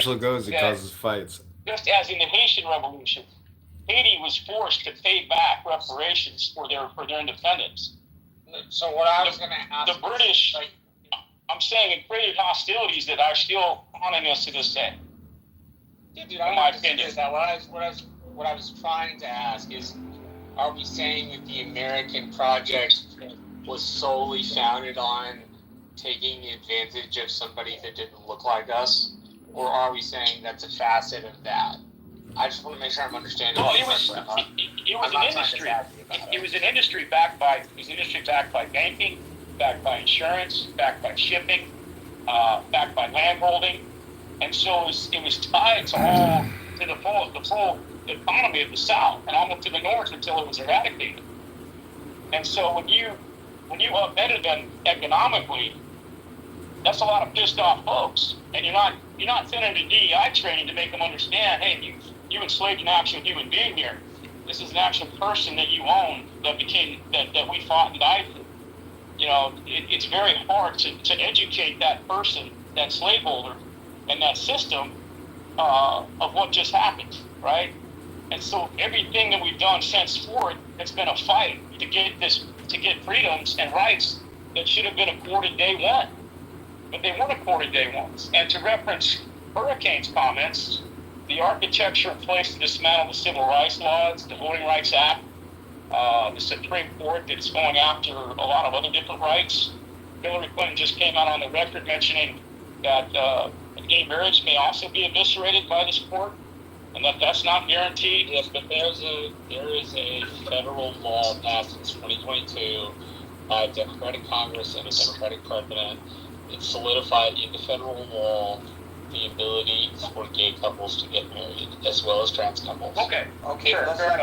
actually goes, it that causes fights. just as in the Haitian Revolution, Haiti was forced to pay back reparations for their independence. So what I was going to ask, the British, like, I'm saying, it created hostilities that are still haunting us to this day. Yeah, dude, in my opinion, that what I was trying to ask is, are we saying that the American project was solely founded on taking advantage of somebody that didn't look like us, or are we saying that's a facet of that? I just want to make sure I'm understanding. Well, it was an industry. It was an industry backed by banking, backed by insurance, backed by shipping, backed by landholding, and so it was tied to the full economy of the South and almost to the North until it was eradicated. And so when you upended them economically, that's a lot of pissed off folks, and you're not sending to DEI training to make them understand, hey, you enslaved an actual human being here. This is an actual person that you own that we fought and died for. You know, it's very hard to educate that person, that slaveholder, and that system of what just happened, right? And so everything that we've done since forward, it's been a fight to get freedoms and rights that should have been accorded day one, but they weren't accorded day one. And to reference Hurricane's comments, the architecture in place to dismantle the civil rights laws, the Voting Rights Act, the Supreme Court that's going after a lot of other different rights. Hillary Clinton just came out on the record mentioning that gay marriage may also be eviscerated by this court, and that's not guaranteed. Yes, but there is a federal law passed in 2022 by a Democratic Congress and a Democratic president. It solidified into federal law the ability for gay couples to get married, as well as trans couples. Okay, sure, let's not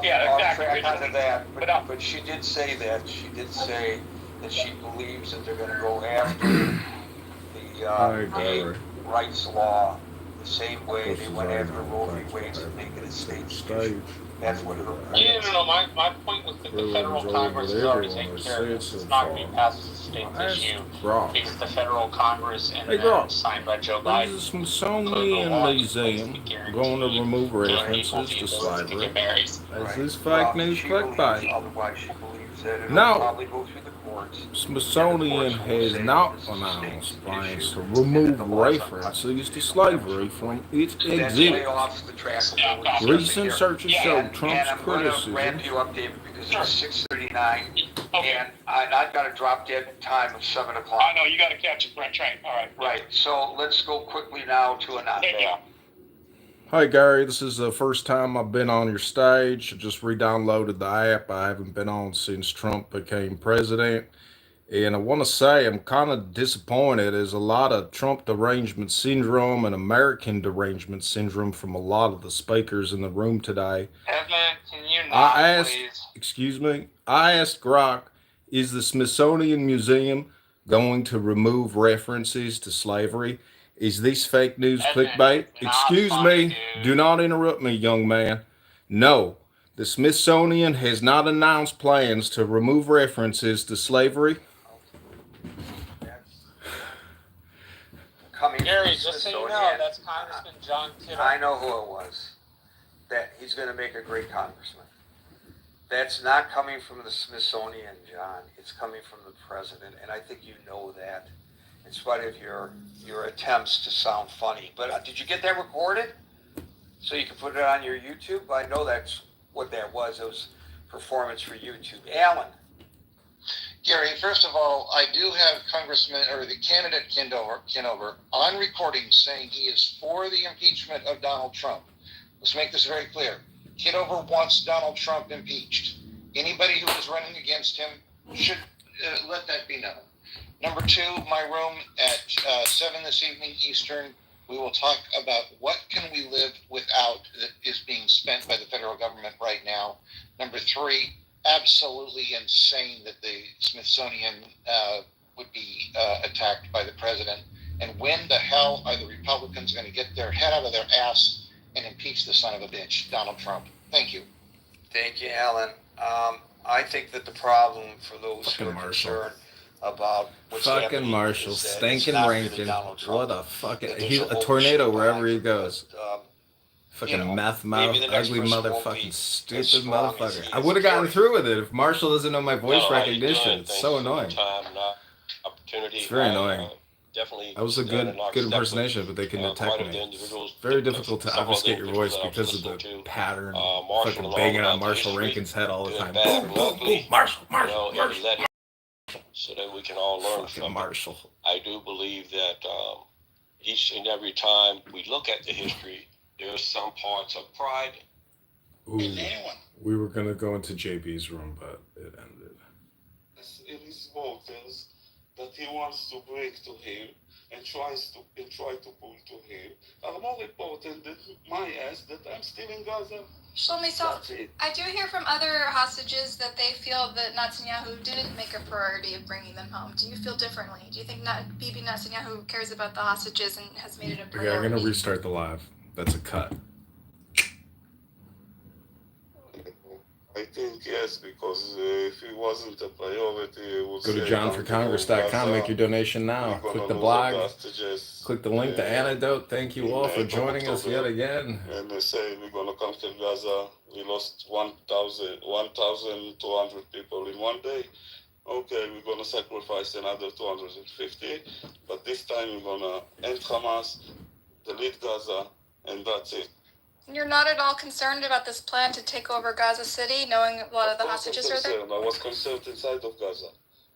get off track onto that. But she did say that. She did say that she believes that they're going to go after the gay rights law the same way they went after Roe v. Wade to make it a state issue. That's what her. No. My point with the federal Congress is already taken care of this. It's not going to be passed as a state issue because the federal Congress and signed by Joe Biden. The Smithsonian Museum going to remove references to slavery. Is this fake news clickbait? Otherwise, she believes that it'll No. probably go through the courts. Smithsonian has not announced plans to remove references to slavery from its exhibits. Recent searches show Trump's criticism. Ramp you up, David, because it's 6:39, and I've got a drop dead time of 7 o'clock. I know you got to catch a train. All right. Right. So let's go quickly now to a non-bad. Hi Gary, this is the first time I've been on your stage. I just re-downloaded the app. I haven't been on since Trump became president. And I want to say I'm kind of disappointed. There's a lot of Trump derangement syndrome and American derangement syndrome from a lot of the speakers in the room today. Evan, can you not, please? Excuse me, I asked Grok, is the Smithsonian Museum going to remove references to slavery? Is this fake news clickbait? Excuse me, do not interrupt me, young man. No, the Smithsonian has not announced plans to remove references to slavery. Gary, just so you know, that's Congressman John Kitover. I know who it was. That he's going to make a great congressman. That's not coming from the Smithsonian, John. It's coming from the president, and I think you know that, in spite of your attempts to sound funny. But did you get that recorded? So you can put it on your YouTube? I know that's what that was. It was performance for YouTube. Alan. Gary, first of all, I do have Congressman, or the candidate Kitover, on recording saying he is for the impeachment of Donald Trump. Let's make this very clear. Kitover wants Donald Trump impeached. Anybody who is running against him should let that be known. Number two, my room at 7 this evening Eastern, we will talk about what can we live without that is being spent by the federal government right now. Number three, absolutely insane that the Smithsonian would be attacked by the president. And when the hell are the Republicans going to get their head out of their ass and impeach the son of a bitch, Donald Trump? Thank you. Thank you, Alan. I think that the problem for those who are concerned about what's Fucking happening Marshall, is that it's stinking not really Rankin. Donald Trump. What a fucking That there's he's a a whole tornado machine wherever behind he it, goes. but, Fucking you know, meth maybe mouth, the next ugly person won't motherfucking be as stupid strong as motherfucker. he I is. would have gotten Gary, through with it if Marshall doesn't know my voice Hello, how you recognition. doing? It's Thanks so for the annoying. time and opportunity. It's very annoying. Definitely That was a stand good in lockstep impersonation, with, but they can quite detect a few me. individuals. It's very difficult to Some of the obfuscate your individuals voice that I was because of listening the to, pattern. Marshall Fucking and all banging on about the Marshall history, Rankin's head all the good, time. bad, Boom, or boom, ugly, boom. Marshall, you Marshall, know, and Marshall. let him so that we can all learn Fucking from Marshall. it. I do believe that each and every time we look at the history, there are some parts of pride. Ooh, we were gonna go into JB's room, but it ended. In his voters that he wants to bring to him and try to pull to him are more important than my ass that I'm still in Gaza. Shlomi, so That's it. I do hear from other hostages that they feel that Netanyahu didn't make a priority of bringing them home. Do you feel differently? Do you think Bibi Netanyahu cares about the hostages and has made it a Okay, priority? I'm gonna restart the live. That's a cut. I think yes, because if it wasn't a priority, it would Go to say johnforcongress.com, make your donation now. we're Click gonna the lose blog. our hostages, Click the link, the antidote. Thank you all for in joining us yet October. again. And they say we're gonna conquer Gaza. We lost 1,200 people in one day. Okay, we're gonna sacrifice another 250, but this time we're gonna end Hamas, delete Gaza, and that's it. You're not at all concerned about this plan to take over Gaza City, knowing a lot of the Of course I'm hostages are there? concerned. I was concerned inside of Gaza.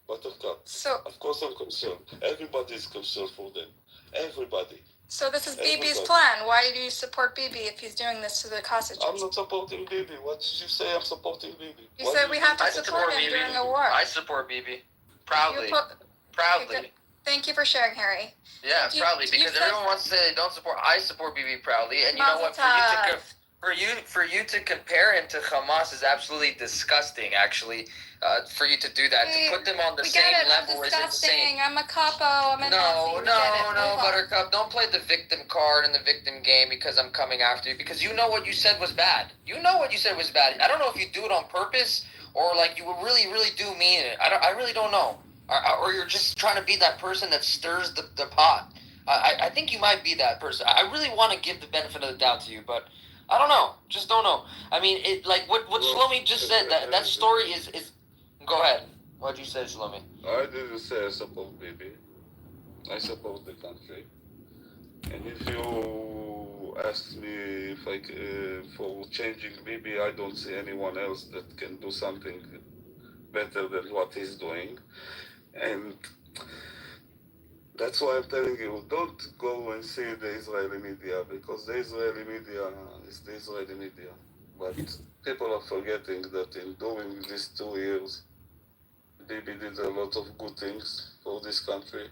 Buttercup. So, Of course I'm concerned. Everybody is concerned for them. Everybody. so this is Bibi's Everybody. plan. Why do you support Bibi if he's doing this to the hostages? I'm not supporting Bibi. What did you say? I'm supporting Bibi. You What said did we you have to say? support him during a war. I support Bibi. Proudly. You po- Proudly. Okay, Thank you for sharing, Harry. Yeah, You- proudly. you Because said- everyone wants to say they don't support. I support Bibi proudly, and you know what? Mazel For you to compare him to Hamas is absolutely disgusting. Actually, for you to do that, to put them on the we same get it. level I'm is disgusting. insane. I'm a capo. I'm a Nazi. No, We get it. no, Move on. Buttercup. Don't play the victim card in the victim game because I'm coming after you. Because you know what you said was bad. You know what you said was bad. I don't know if you do it on purpose or like you really, really do mean it. I really don't know. Or you're just trying to be that person that stirs the pot. I think you might be that person. I really want to give the benefit of the doubt to you, but I don't know. Just don't know. I mean, it like what Shlomi just said. That story is. Go ahead. What'd you say, Shlomi? I didn't say I support Bibi. I support the country. And if you ask me if for changing Bibi, I don't see anyone else that can do something better than what he's doing. And that's why I'm telling you, don't go and see the Israeli media, because the Israeli media is the Israeli media. But people are forgetting that in during these 2 years, Bibi did a lot of good things for this country,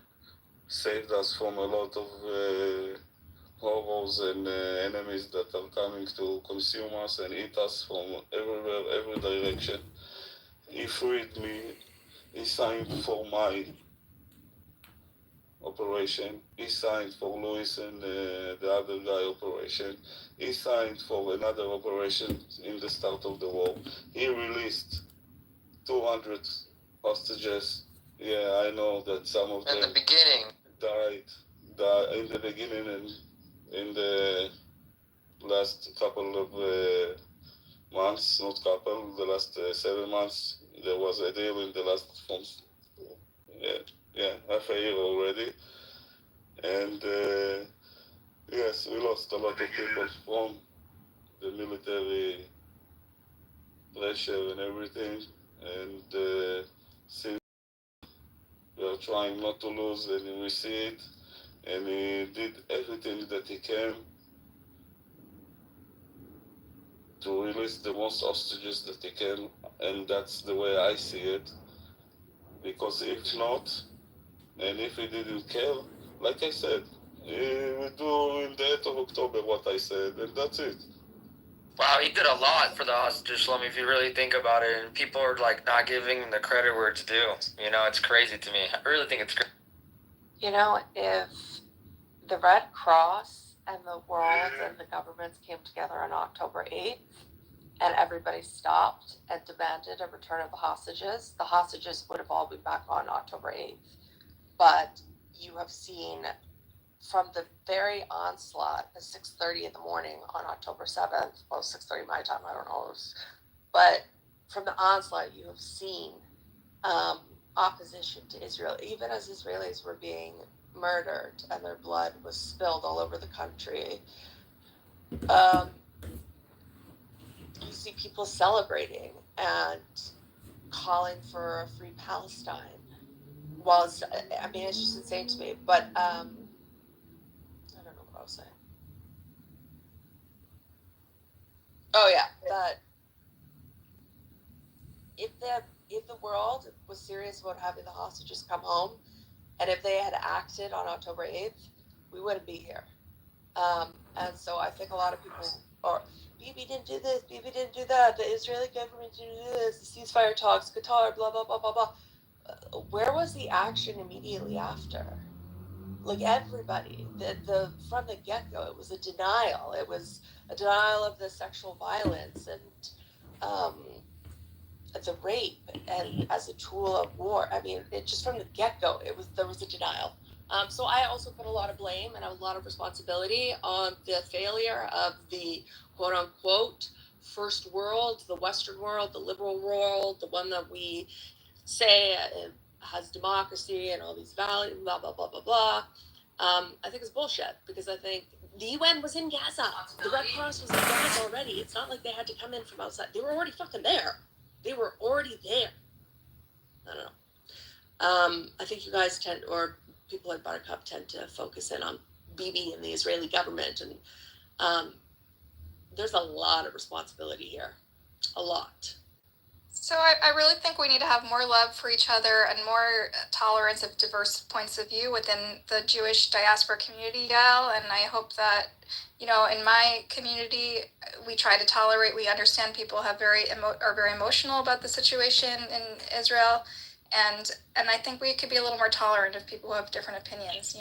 saved us from a lot of horrors and enemies that are coming to consume us and eat us from everywhere, every direction. He freed me. He signed for my operation. He signed for Louis and the other guy operation. He signed for another operation in the start of the war. He released 200 hostages. Yeah, I know that some of In them the beginning. died in the beginning and in the last couple of months, not couple, the last 7 months. There was a deal in the last month. Yeah, half a year already. And yes, we lost a lot of people from the military pressure and everything. And since we are trying not to lose, and we see it, and he did everything that he can to release the most hostages that he can, and that's the way I see it. Because if not, and if he didn't care, like I said, he would do in the 8th of October what I said, and that's it. Wow, he did a lot for the hostage, Shlomi, if you really think about it. And people are like not giving him the credit where it's due. You know, it's crazy to me. I really think it's crazy. You know, if the Red Cross and the world and the governments came together on October 8th, and everybody stopped and demanded a return of the hostages would have all been back on October 8th. But you have seen from the very onslaught at 6:30 in the morning on October 7th, well, 6:30 my time, I don't know, but from the onslaught, you have seen opposition to Israel, even as Israelis were being murdered and their blood was spilled all over the country. You see people celebrating and calling for a free Palestine. Well, it's just insane to me. But I don't know what I was saying. Oh yeah, that if the world was serious about having the hostages come home, and if they had acted on October 8th, we wouldn't be here. And so I think a lot of people are, Bibi didn't do this, Bibi didn't do that, the Israeli government didn't do this, the ceasefire talks, Qatar, blah, blah, blah, blah, blah. Where was the action immediately after? Like everybody, the from the get-go, it was a denial. It was a denial of the sexual violence and the rape and as a tool of war. I mean, it just from the get-go, there was a denial. So I also put a lot of blame and a lot of responsibility on the failure of the quote-unquote first world, the Western world, the liberal world, the one that we say has democracy and all these values, blah, blah, blah, blah, blah. I think it's bullshit because I think the UN was in Gaza. The Red Cross was in Gaza already. It's not like they had to come in from outside. They were already fucking there. They were already there. I don't know. I think you guys or people like Buttercup tend to focus in on Bibi and the Israeli government. And there's a lot of responsibility here. A lot. So I really think we need to have more love for each other and more tolerance of diverse points of view within the Jewish diaspora community, Yael. And I hope that, in my community, we try to tolerate. We understand people are very emotional about the situation in Israel, and I think we could be a little more tolerant of people who have different opinions.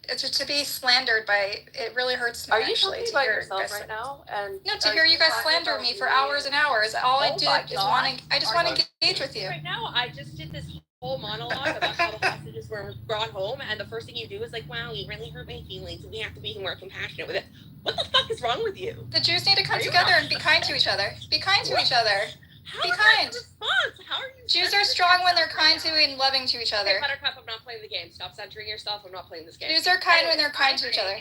It's just to be slandered by it really hurts me. Are you talking about yourself right now? And no, to hear you guys slander me for hours and hours. All I do is I just want to engage with you. Right now, I just did this whole monologue about how the hostages were brought home, and the first thing you do is like, wow, you really hurt my feelings, and we have to be more compassionate with it. What the fuck is wrong with you? The Jews need to come together and be kind to each other. Be kind to each other. How be is kind. That a response? How are you? Jews are strong when they're kind to and loving to each other. Hey, Buttercup, I'm not playing the game. Stop centering yourself. I'm not playing this game. Jews are kind when they're kind to each other.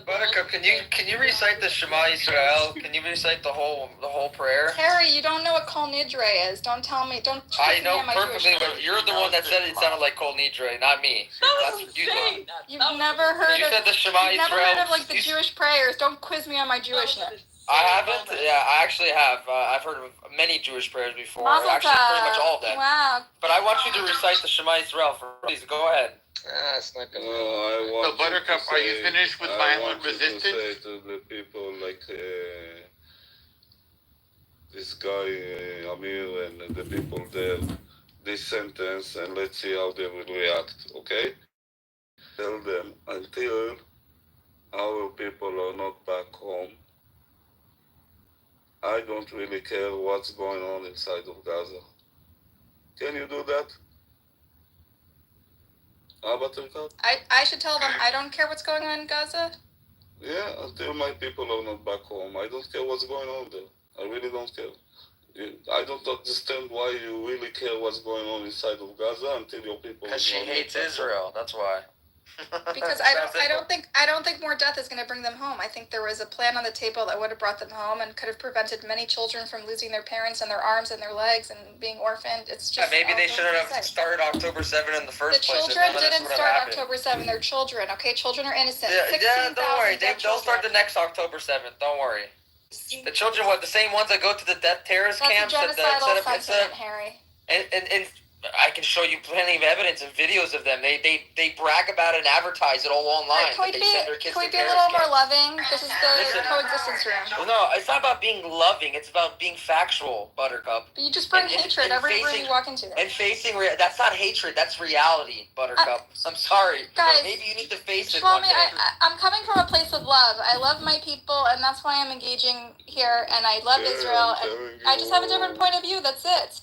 Buttercup, can you recite the Shema Yisrael? Can you recite the whole prayer? Harry, you don't know what Kol Nidre is. Don't tell me. Don't. I know perfectly, but you're the one that said it sounded like Kol Nidre, not me. That's what you thought. You've never heard You of. said the Shema You've never heard Yisrael. of like the Jewish prayers. Don't quiz me on my Jewishness. I haven't. Yeah, I actually have. I've heard of many Jewish prayers before. Mazel Actually, pretty much all of them. Wow. But I want you to recite the Shema Yisrael. Please go ahead. It's not gonna. So Buttercup, are you finished with violent resistance? I want you to say to the people like this guy Amir and the people there this sentence, and let's see how they will react. Okay? Tell them until our people are not back home, I don't really care what's going on inside of Gaza. Can you do that? Buttercup? I should tell them I don't care what's going on in Gaza. Yeah, until my people are not back home. I don't care what's going on there. I really don't care. I don't understand why you really care what's going on inside of Gaza until your people. Because she hates Israel. That's why. Because I don't think more death is going to bring them home. I think there was a plan on the table that would have brought them home and could have prevented many children from losing their parents and their arms and their legs and being orphaned. It's just maybe they shouldn't have started October 7 in the first place. The children didn't start October 7. They're children. Okay, children are innocent. Yeah, don't worry. They'll start the next October 7th. Don't worry. The children, the same ones that go to the death terrorist camps? That's a genocidal sentiment, Harry. And I can show you plenty of evidence and videos of them. They brag about it and advertise it all online. Can we be a little more loving? This is the coexistence room. Well, no, it's not about being loving. It's about being factual, Buttercup. But you just bring hatred every room you walk into. And facing that's not hatred. That's reality, Buttercup. I'm sorry, guys. Maybe you need to face it. Shlomi, I'm coming from a place of love. I love my people, and that's why I'm engaging here. And I love Israel. And I just have a different point of view. That's it.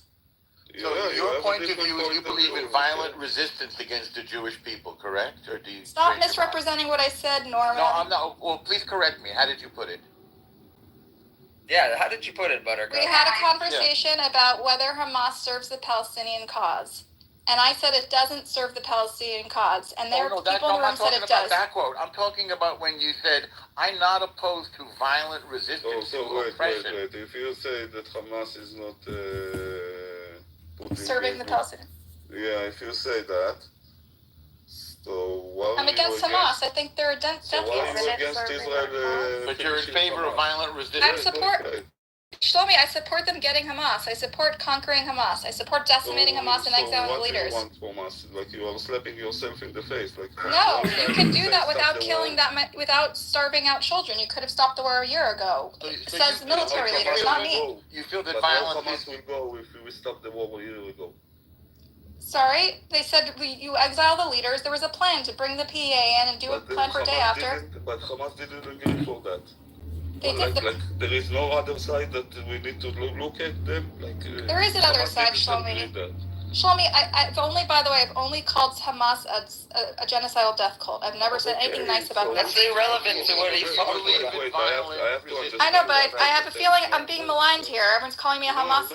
So your point of view is you believe in violent resistance against the Jewish people, correct? Or do you stop misrepresenting what I said, Norman? No, I'm not. Well, please correct me. How did you put it? Yeah, how did you put it, Buttercup? We had a conversation about whether Hamas serves the Palestinian cause. And I said it doesn't serve the Palestinian cause. And there are people in the room said it does. That quote. I'm talking about when you said, I'm not opposed to violent resistance to oppression. Wait. If you say that Hamas is not serving the Palestinians. Yeah, if you say that, so why I'm against Hamas. I think they're against Israel. But you're in favor of violent resistance. Shlomi, I support them getting Hamas. I support conquering Hamas. I support decimating Hamas and exiling the leaders. What do you want from us? Like you are slapping yourself in the face. Like no, you can do that without killing without starving out children. You could have stopped the war a year ago. It says military leaders, not me. You feel that violence will go if we stop the war a year ago. Sorry, they said you exile the leaders. There was a plan to bring the PA in and do a plan for day after. But Hamas didn't agree for that. Like, there is no other side that we need to look at them. There is another side, Shlomi. Shlomi, I've only called Hamas a genocidal death cult. I've never said anything nice about them. That's irrelevant to what he's talking about. Wait, I have to understand. I know, but I have a feeling I'm being maligned here. Everyone's calling me a Hamas.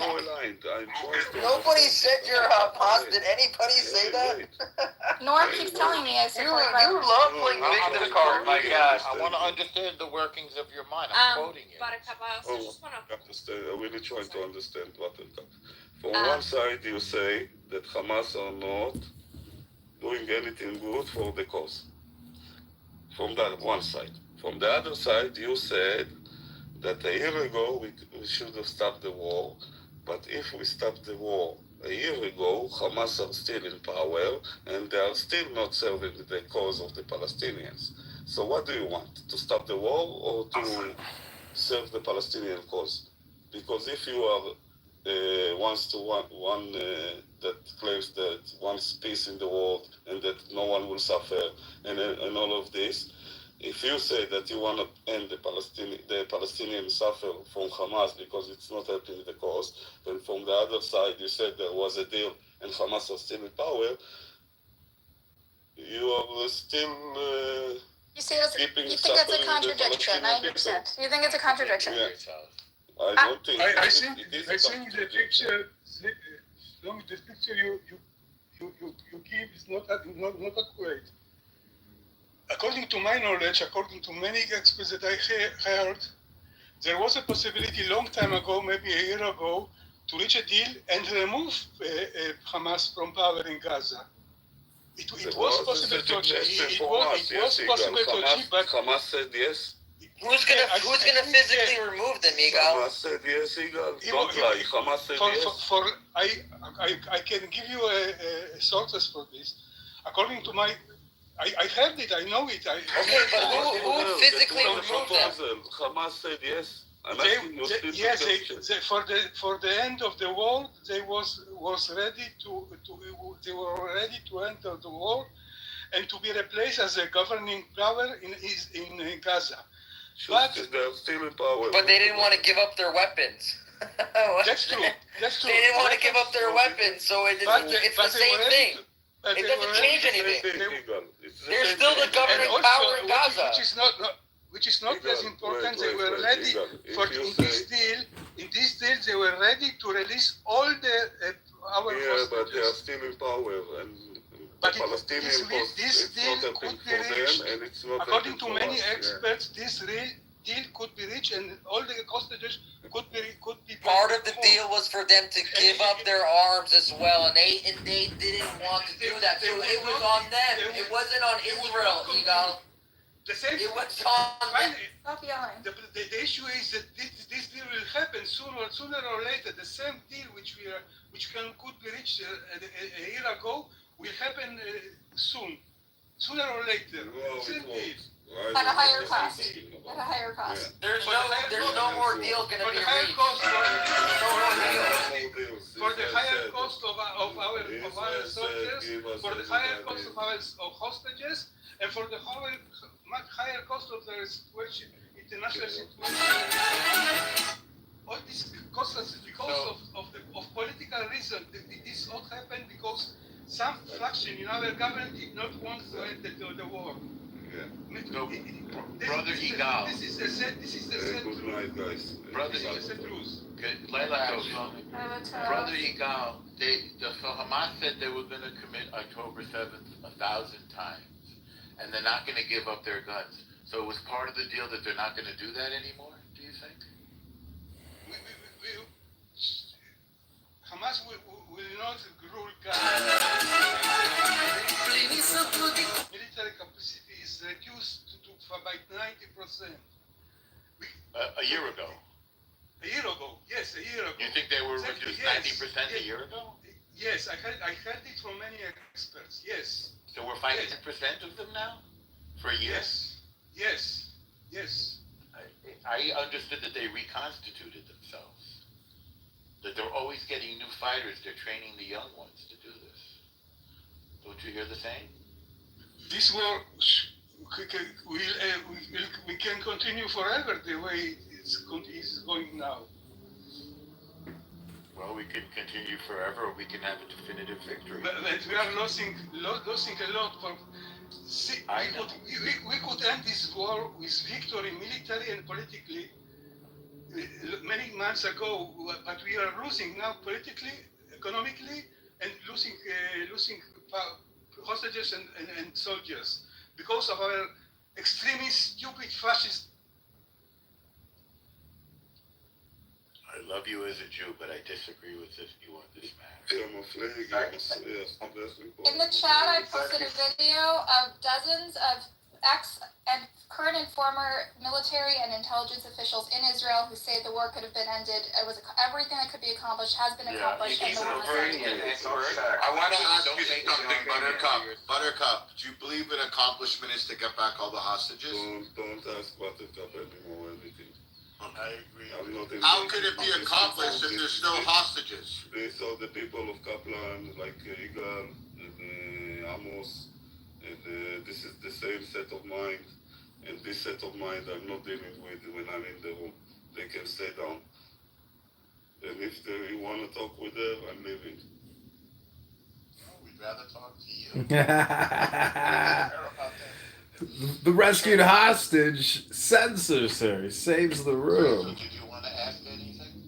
Nobody said you're a Hamas. Did anybody say that? Norm keeps telling me I support you love playing victim card, my gosh. I want to understand the workings of your mind. I'm quoting it. Buttercup, I also just want to... I'm really trying to understand Buttercup. From one side, you say that Hamas are not doing anything good for the cause. From that one side. From the other side, you said that a year ago we should have stopped the war. But if we stopped the war a year ago, Hamas are still in power and they are still not serving the cause of the Palestinians. So what do you want? To stop the war or to serve the Palestinian cause? Because if you are one that claims that wants peace in the world and that no one will suffer and all of this, if you say that you want to end the Palestinian suffer from Hamas because it's not helping the cause, then from the other side you said there was a deal and Hamas are still in power, you are still you think it's a contradiction. I understand. You think it's a contradiction? Yeah. I don't think. I think the picture, the picture you give is not accurate. According to my knowledge, according to many experts that I heard, there was a possibility long time ago, maybe a year ago, to reach a deal and remove Hamas from power in Gaza. It was possible to achieve. It was possible to achieve, but Hamas said yes. Who's gonna physically remove them, Yigal? Hamas said yes, Yigal. Don't lie. Hamas said yes. I can give you a sources for this. According to my, I heard it. I know it. Okay, but who would physically remove them? Hamas said yes. For the end of the war, they was ready they were ready to enter the war and to be replaced as a governing power in Gaza. But they're still in power. But they didn't want to give up their weapons. That's true. They didn't want to give up their weapons, so it's the same thing. It doesn't change anything. They're still the governing power in Gaza. Which is not as important. They were ready in this deal. They were ready to release all our hostages. But they are still in power, and but the Palestinian cause, this deal could be reached. According to many experts, this deal could be reached, and all the hostages could be. Part of the deal was for them to give up their arms as well, and they didn't want to do that. So it was on them. It wasn't on Israel, Yigal. the same. It was on. Stop yelling. The issue is that this deal will happen sooner or later. The same deal which could be reached a year ago will happen soon, sooner or later. Well, Same deal. At a higher cost. At a higher cost. There's no more deal going to For be the higher reached. cost, No more deal. for the higher cost of our soldiers, for the higher cost of our hostages, and for the much higher cost of the situation, international situation. All this costs us because of political reason. This all happened because some faction in our government did not want to end the war. Yeah. So, Brother Igal. This is the sad Good night, guys. Brother This is the truth. Laila goes, Brother Igal, so Hamas said they were going to commit October 7th 1,000 times, and they're not going to give up their guns. So it was part of the deal that they're not going to do that anymore, do you think? Hamas will not rule Gaza. Military capacity is reduced by 90%. A year ago. A year ago, yes, a year ago. You think they were Exactly, reduced yes. 90% a year ago? Yes, I heard it from many experts. Yes. So we're fighting 10% of them now? For a year? Yes. I understood that they reconstituted themselves. That they're always getting new fighters. They're training the young ones to do this. Don't you hear the same? This war we can continue forever the way it's going now. Well, we can continue forever, or we can have a definitive victory. But we are losing a lot. We could end this war with victory military and politically many months ago, but we are losing now politically, economically, and losing hostages and soldiers because of our extremist, stupid, fascist. I love you as a Jew, but I disagree with this view on this matter. In the chat, I posted a video of dozens of ex and current and former military and intelligence officials in Israel who say the war could have been ended. It was everything that could be accomplished has been accomplished, and the war is ended. I want to ask you something, Buttercup. Do you believe an accomplishment is to get back all the hostages? Don't ask Buttercup anymore anything. I agree. How could it be accomplished if there's still hostages? These are the people of Kaplan, like Igal and Amos, and this is the same set of mind. And this set of mind I'm not dealing with when I'm in the room. They can stay down. And if you want to talk with them, I'm leaving. We'd rather talk to you. The rescued hostage censors her, saves the room. So did you want to ask anything?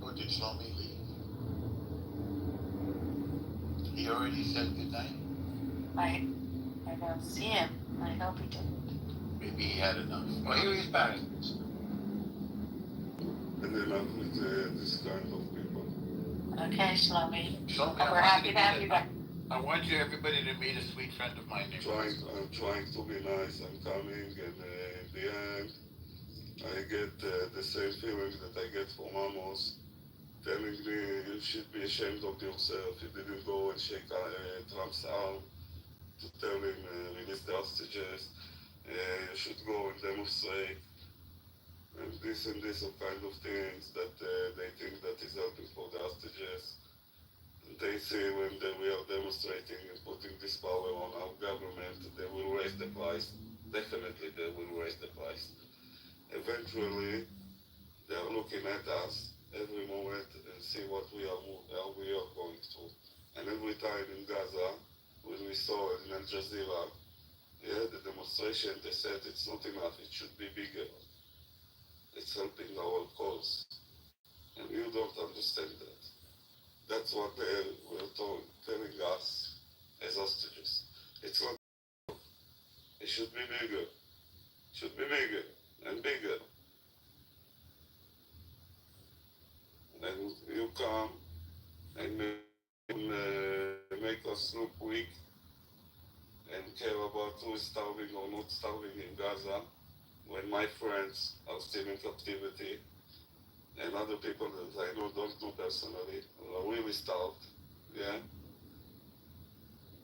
Or did Shlomi leave? He already said goodnight? I don't see him. I hope he didn't. Maybe he had enough. Well, here he's back. And then I'm with this kind of people. Okay, Shlomi. Shlomi, We're happy to have you back. I want everybody to meet a sweet friend of mine named I'm trying to be nice. I'm coming, and in the end, I get the same feeling that I get from Amos, telling me you should be ashamed of yourself. You didn't go and shake Trump's arm to tell him release the hostages. You should go and demonstrate. And this kind of things that they think that is helping for the hostages. They say when we are demonstrating and putting this power on our government, they will raise the price. Definitely they will raise the price. Eventually, they are looking at us every moment and see what we are going through. And every time in Gaza, when we saw in Al Jazeera, the demonstration, they said it's not enough, it should be bigger. It's helping our cause. And you don't understand that. That's what they were telling us as hostages. It's not. It should be bigger. It should be bigger and bigger. And you come and make us look weak. and care about who is starving or not starving in Gaza when my friends are still in captivity and other people that I don't know personally are really starved, yeah,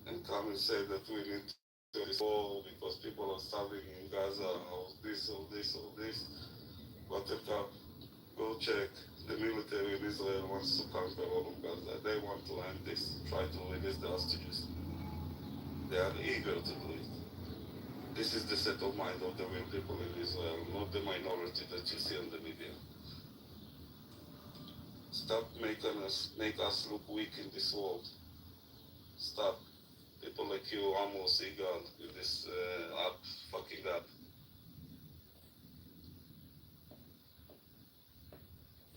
and come and say that we need to this war because people are starving in Gaza or this or this or this. Buttercup, go check. The military in Israel wants to conquer all of Gaza. They want to end this, try to release the hostages. They are eager to do it. This is the set of mind of the real people in Israel, not the minority that you see on the media. Stop making make us look weak in this world. Stop. People like you, Amos, Igal, with this app, fucking up.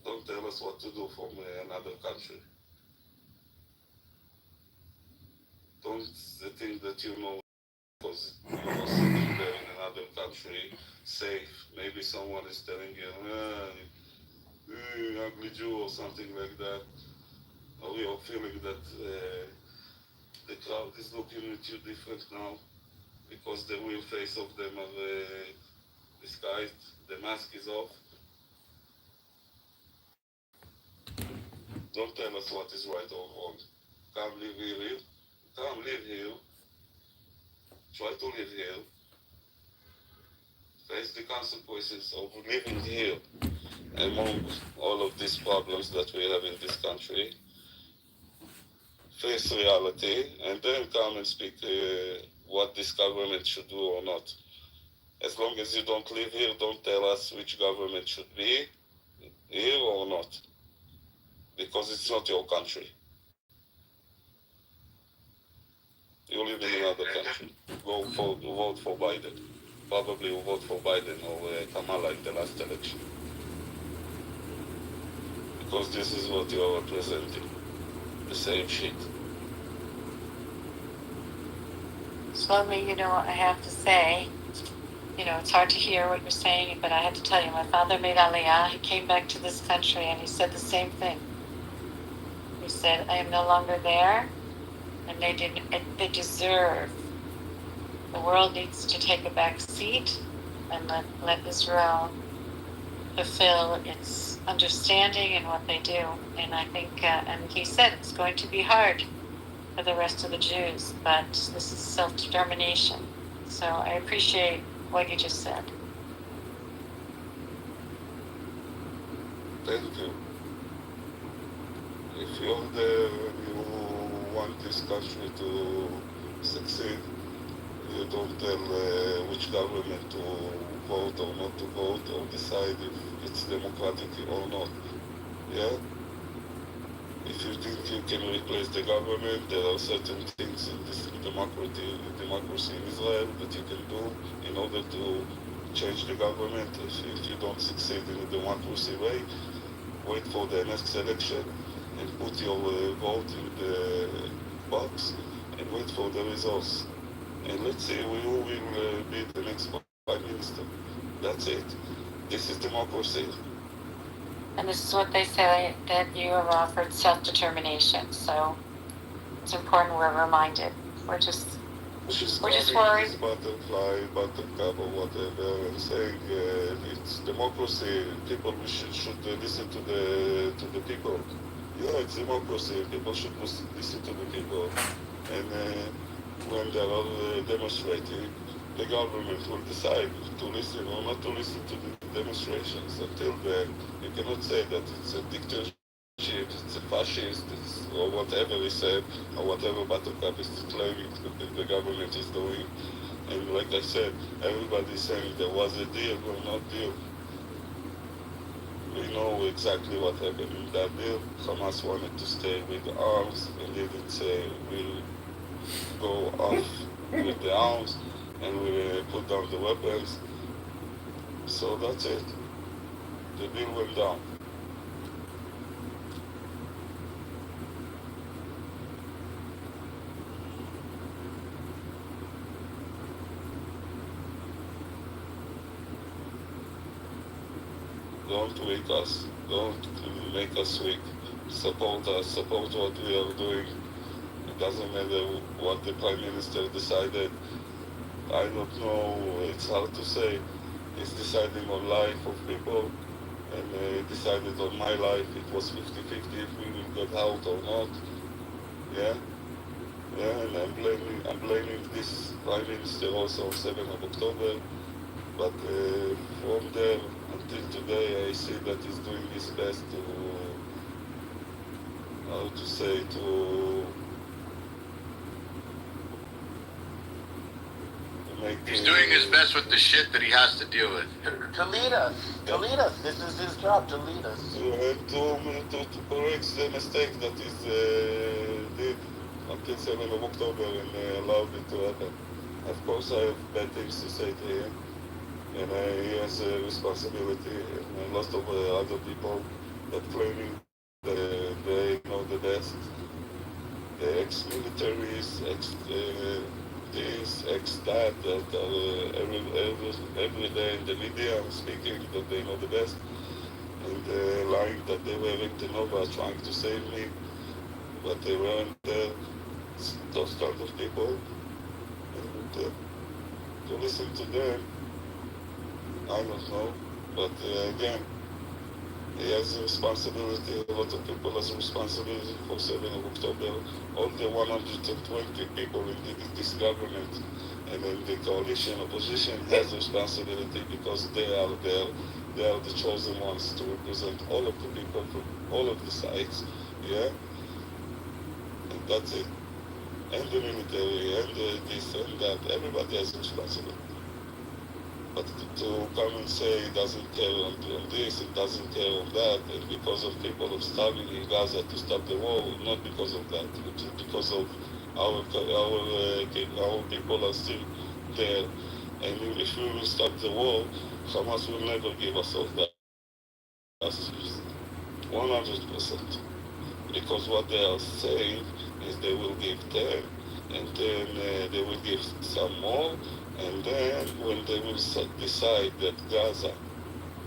Don't tell us what to do from another country. Don't think that you know because you're sitting there in another country, safe. Maybe someone is telling you, ugly Jew or something like that. Or you're feeling that the crowd is looking at you different now because the real face of them are disguised, the mask is off. Don't tell us what is right or wrong. Come live here. Come live here. Try to live here. Face the consequences of living here among all of these problems that we have in this country. Face reality and then come and speak what this government should do or not. As long as you don't live here, don't tell us which government should be here or not. Because it's not your country. You live in another country. Vote for Biden. Probably you vote for Biden or Kamala in the last election. Because this is what you are representing. The same shit. Slowly, I have to say, it's hard to hear what you're saying, but I have to tell you, my father made Aliyah. He came back to this country and he said the same thing. He said, I am no longer there, and they deserve. The world needs to take a back seat and let Israel fulfill its understanding in what they do. And I think, and he said it's going to be hard for the rest of the Jews, but this is self-determination. So I appreciate what you just said. Thank you. If you're there and you want this country to succeed, you don't tell which government to vote or not to vote or decide if it's democratic or not. Yeah? If you think you can replace the government, there are certain things in this democracy in Israel that you can do in order to change the government. If you don't succeed in the democracy way, wait for the next election and put your vote in the box and wait for the results. And let's see who will be the next prime minister. That's it. This is democracy. And this is what they say, that you have offered self-determination. So it's important we're reminded. We're just worried. This butterfly, buttercup, or whatever, and saying it's democracy. People should listen to the people. Yeah, it's democracy. People should listen to the people. And when they are demonstrating, the government will decide to listen or not to listen to the demonstrations. Until then, you cannot say that it's a dictatorship, it's a fascist, or whatever he said, or whatever Buttercup is claiming the government is doing. And like I said, everybody is saying there was a deal or not deal. We know exactly what happened in that deal. Hamas wanted to stay with the arms and didn't say we'll go off with the arms and we put down the weapons. So that's it. The deal went down. Don't weak us. Don't make us weak. Support us. Support what we are doing. doesn't matter what the Prime Minister decided. I don't know, it's hard to say. He's deciding on life of people, and he decided on my life. It was 50-50 if we will get out or not. Yeah, yeah, and I'm blaming this Prime Minister also on 7th of October. But from there until today, I see that he's doing his best to, how to say, to make. He's doing his best with the shit that he has to deal with. To lead us. To lead us. This is his job, to lead us. To correct the mistake that he did until 7th of October and allowed it to happen. Of course, I have bad things to say to him, and he has a responsibility, and a lot of other people that claiming that they know the best, the ex-militaries, this, ex-that are every day in the media speaking that they know the best, and lying that they were in Kitover trying to save me, but they weren't there. Those kind of people, and to listen to them, I don't know, but again, he has a responsibility. A lot of people has a responsibility for 7th of October. All the 120 people in this government and in the coalition opposition has a responsibility because they are there. They are the chosen ones to represent all of the people from all of the sides. Yeah, and that's it. And the military and this and that. Everybody has a responsibility. But to come and say it doesn't care on this, it doesn't care on that, and because of people of starving in Gaza to stop the war, not because of that, but because of our people are still there, and if we will stop the war, Hamas will never give us all that. That's 100%. Because what they are saying is they will give 10, and then they will give some more, and then when they will decide that Gaza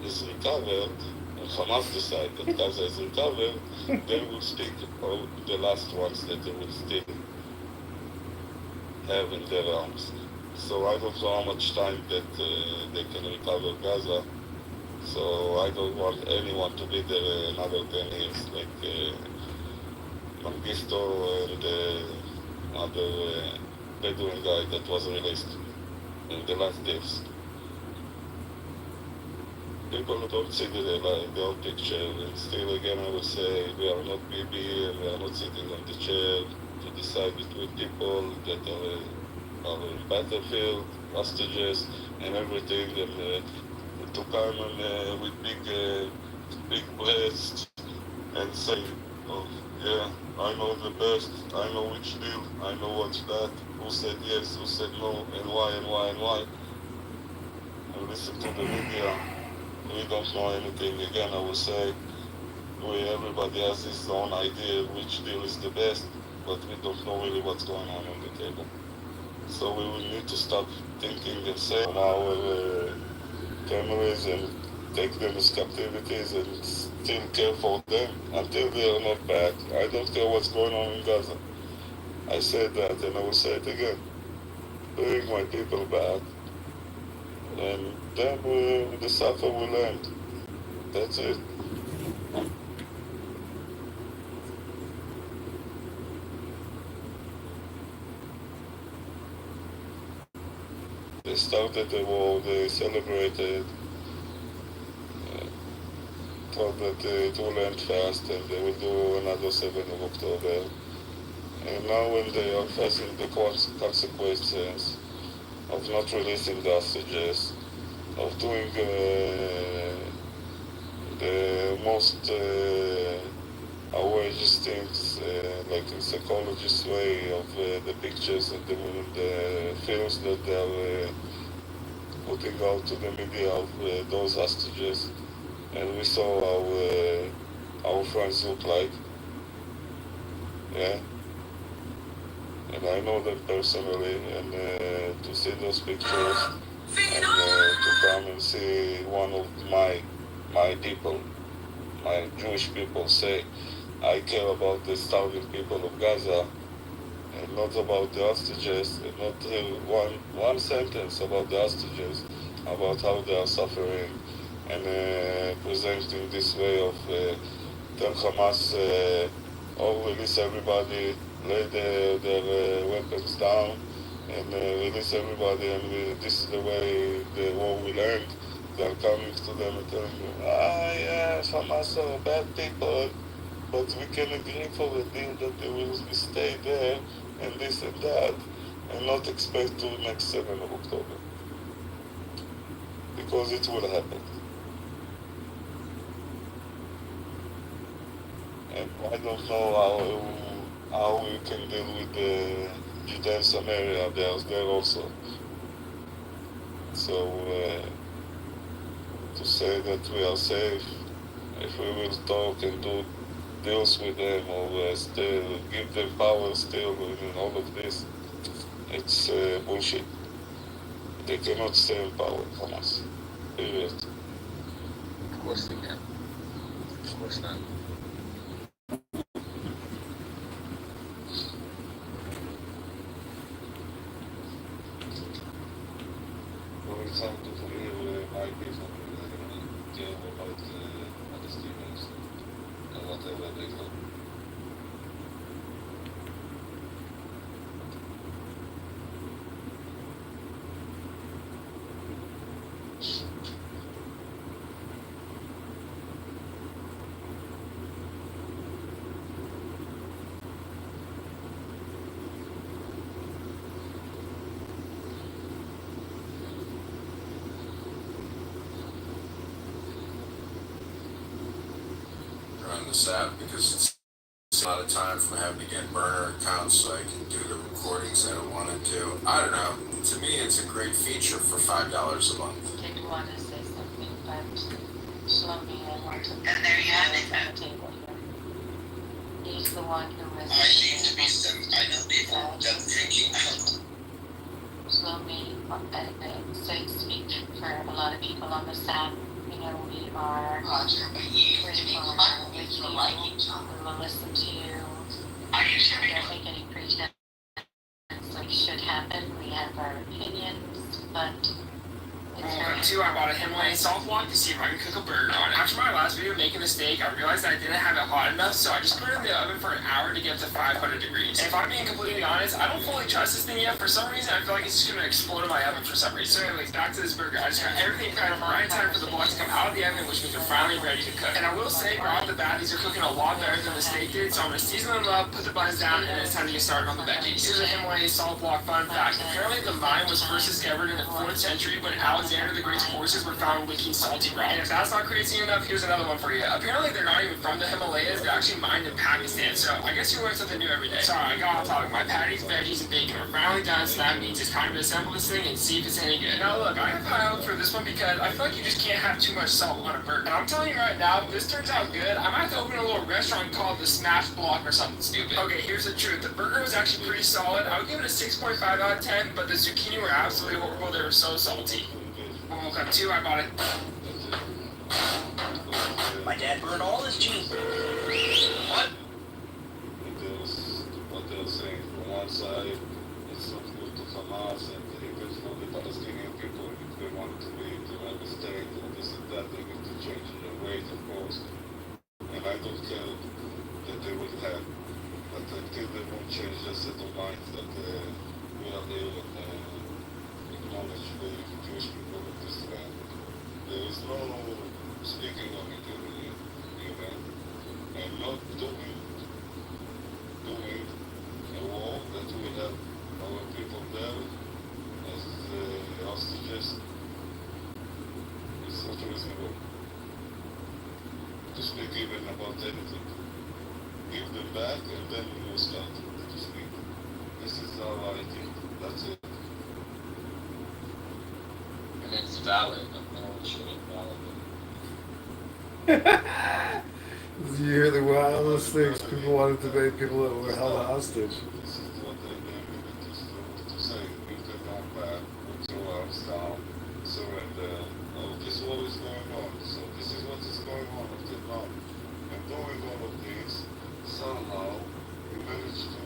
is recovered, and Hamas decide that Gaza is recovered, they will speak of the last ones that they will still have in their arms. So I don't know how much time that they can recover Gaza. So I don't want anyone to be there another 10 years, like Mangisto and other Bedouin guy that was released in the last days. People don't see the whole picture, and still again I will say we are not Bibi and we are not sitting on the chair to decide between people that are in battlefield, hostages and everything, and to come and with big breasts and say, oh yeah, I know the best, I know which deal, I know what's that, who said yes, who said no, and why, and why, and why. And listen to the media. We don't know anything. Again, I will say, everybody has his own idea which deal is the best, but we don't know really what's going on the table. So we will need to stop thinking and say on our families and take them as captivities and still care for them until they are not back. I don't care what's going on in Gaza. I said that and I will say it again. Bring my people back, and then the suffer will end. That's it. They started the war, they celebrated, thought that it will end fast and they will do another 7th of October. And now when they are facing the consequences of not releasing the hostages, of doing the most outrageous things, like in psychologist way of the pictures and the films that they are putting out to the media of those hostages, and we saw how our friends look like. Yeah, and I know them personally, and to see those pictures and to come and see one of my people, my Jewish people say, I care about the starving people of Gaza, and not about the hostages, and not one sentence about the hostages, about how they are suffering, and presenting this way of tell Hamas, or release everybody, lay their weapons down, and release everybody, and this is the way the war will end. They are coming to them and telling them, yeah, Hamas are bad people, but we can agree for a deal that they will stay there, and this and that, and not expect to next 7th of October. Because it will happen. And I don't know how we can deal with the Judea and Samaria. They are there also. So to say that we are safe, if we will talk and do deals with them, or still give them power still in all of this, it's bullshit. They cannot stay in power, Hamas. Period. Of course they can. Of course not. Well, it's hard to hear my people care about Palestinians and whatever they do. Run this app because it's a lot of time from having to get burner accounts so I can do the recordings that I want to do. I don't know. To me, it's a great feature for $5 a month. Did want to say something, but Shlomi, I want to. And there you have it. On the table here. He's the one who was. I seem to be some, I know people just drinking out. Shlomi, so to speak, for a lot of people on this app, you know, we are. Roger, but you We to be are fun with with you. you like each other. We will listen to you. Are you We sure? don't make any pretense like should happen. We have our opinions, but it's very. Two, I bought a Himalayan salt block to see if I can cook a burger on it. After my last video making the steak, I realized I didn't have it hot enough, so I just put it in the oven for an hour to get to 500 degrees. And if I'm being completely honest, I don't fully trust this thing yet. For some reason, I feel like it's just gonna explode in my oven for some reason. So anyways, back to this burger. I just got everything kind of right in time for the block to come out of the oven, which means they're finally ready to cook. And I will say, right off the bat, these are cooking a lot better than the steak did, so I'm gonna season them up, put the buns down, and then it's time to get started on the veggies. Here's a Himalayan salt block fun fact. Apparently, the mine was first discovered in the 4th century when Alexander the Great's horses were found licking salty rock. And if that's not crazy enough, here's another one for you. Apparently, they're not even from the Himalayas. They're actually mined in Pakistan. So I guess you learn something new every day. Sorry, I got off topic. My patties, veggies, and bacon are finally done, so that means it's time to assemble this thing and see if it's any good. Now look, I have high hopes for this one because I feel like you just can't have too much salt on a burger. And I'm telling you right now, if this turns out good, I might have to open a little restaurant called the Smash Block or something stupid. Okay, here's the truth. The burger was actually pretty solid. I would give it a 6.5 out of 10, but the zucchini were absolutely horrible. They were so salty. When woke up too, I bought it. My dad burned all his jeans. What? What they're saying from one side, it's not good to Hamas, and even for the Palestinian people, if they want to have a state or this and that, they need to change their ways, of course. And I don't care that they will have, but until they won't change their set of minds that we are there and acknowledge the Jewish people of this land. There is no speaking of it even, and not doing a war that will have our people there as hostages. It's not reasonable to speak even about anything. Give them back and then we will start to speak. This is how I think. That's it. And it's valid. No one should invalidate. You hear the wildest things. People want to debate people that were held hostage. This is what they need to say. Give them back, put your arms down, surrender. Oh, this war is going on. So this is what is going on until now. And doing all of this, somehow we managed to